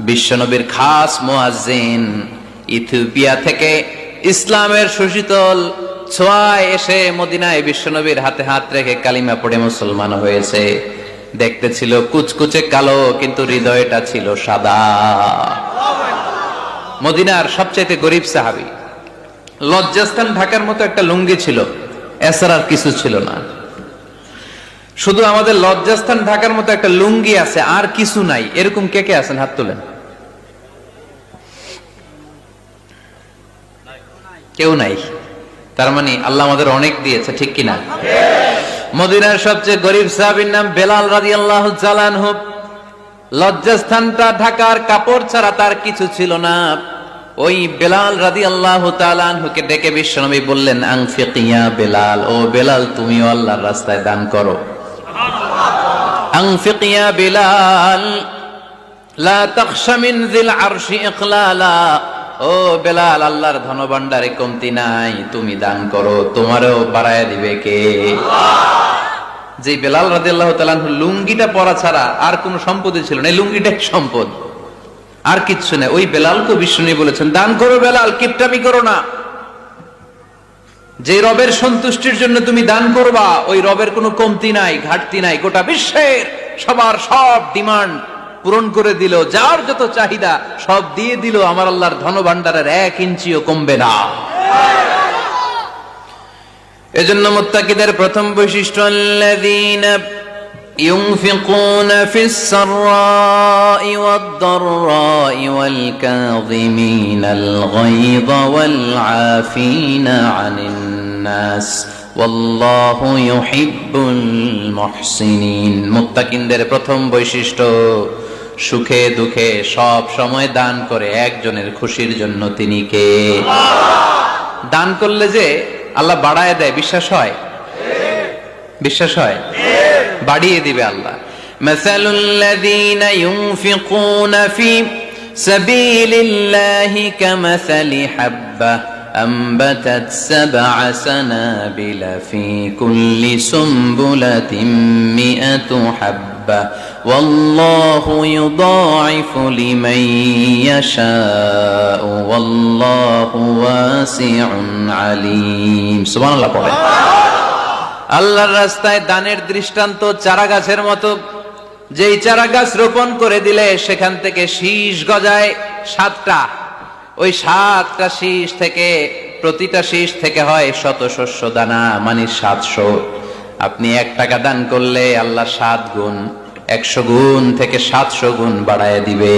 বিশ্বনবীর খাস মুয়াজ্জিন ইথিওপিয়া থেকে ইসলামের সুশীতল ছোঁয়ায় এসে মদিনায় বিশ্বনবীর হাতে হাত রেখে কালিমা পড়ে মুসলমান হয়েছে। দেখতে ছিল কুচকুচে কালো, কিন্তু হৃদয়টা ছিল সাদা। মদিনার সবচেয়ে গরিব সাহাবী, লজ্জাস্থান ঢাকার মতো একটা লুঙ্গি ছিল, এছাড়া আর কিছু ছিল না। শুধু আমাদের লজ্জাস্থান ঢাকার মতো একটা লুঙ্গি আছে, আর কিছু নাই। এরকম কে কে আছেন? হাত তোলেন। কেউ নাই। তার মানে আল্লাহ আমাদের অনেক দিয়েছে, ঠিক কিনা? মদিনার সবচেয়ে গরিব সাহাবীর নাম বেলাল রাদিয়াল্লাহু তাআলা আনহু। লজ্জাস্থানটা ঢাকার কাপড় ছাড়া তার কিছু ছিল না। ওই বেলাল রাদিয়াল্লাহু তাআলা আনহুকে ডেকে বিশ্বনবী বললেন, আনফিক ইয়া বেলাল, ও বেলাল তুমিও আল্লাহর রাস্তায় দান করো। আনফিক ইয়া বেলাল লা তাখশা মিন যিল আরশি ইকলালা, ও বেলাল আল্লাহর ধনভাণ্ডারে কমতি নাই, তুমি দান করো, তোমারও বাড়ায়া দিবে কে? যে বেলাল রাদিয়াল্লাহু তাআলা আনহু লুঙ্গিটা পরা ছাড়া আর কোনো সম্পদই ছিল না, এই লুঙ্গিটাই সম্পদ, আর কিচ্ছু নেই। ওই বেলালকে বিষ্ণু বলেছেন, দান করো বেলাল, কিপটামি করো না। যে রবের সন্তুষ্টির জন্য তুমি দান করবা, ওই রবের কোনো কমতি নাই, ঘাটতি নাই। গোটা বিশ্বের সবার সব ডিমান্ড পূরণ করে দিল, যার যত চাহিদা সব দিয়ে দিল, আমার আল্লাহর ধনভাণ্ডারের 1 ইঞ্চিও কমবে না। এজন্য মুত্তাকিদের প্রথম বৈশিষ্ট্য, আল্লাযীনা ইউনফিকুনা ফিস সাররাই ওয়াদ দাররাই ওয়াল কাযিমিনাল গায়যা ওয়াল আফিনা আনিন নাস ওয়াল্লাহু ইউহিব্বুল মুহসিনিন। মুত্তাকিনদের প্রথম বৈশিষ্ট্য, সুখে দুঃখে সব সময় দান করে একজনের খুশির জন্য। তিনি কে? দান করলে যে আল্লাহ বাড়ায় দেয়, বিশ্বাস হয়? বিশ্বাস হয়? বাড়িয়ে দিবে আল্লাহ। মাসালুল লাযীনা ইউনফিকুনা ফি সাবিলিল্লাহি কামাসালি হাব্বা أنبتت 7 سنابل في كل سنبلة 100 حبة والله يضاعف لمن يشاء والله واسع عليم। সুবহানাল্লাহ পড়েন। আল্লাহর রাস্তায় দানের দৃষ্টান্ত চারা গাছের মতো। যেই চারা গাছ রোপণ করে দিলে সেখান থেকে শীষ গজায় 7টা। ওই 7টা শীষ থেকে, প্রতিটা শীষ থেকে হয় শত শস্য দানা, মানে 700। আপনি 1 টাকা দান করলে আল্লাহ 7 গুণ, 100 গুণ থেকে 700 গুণ বাড়ায় দিবে।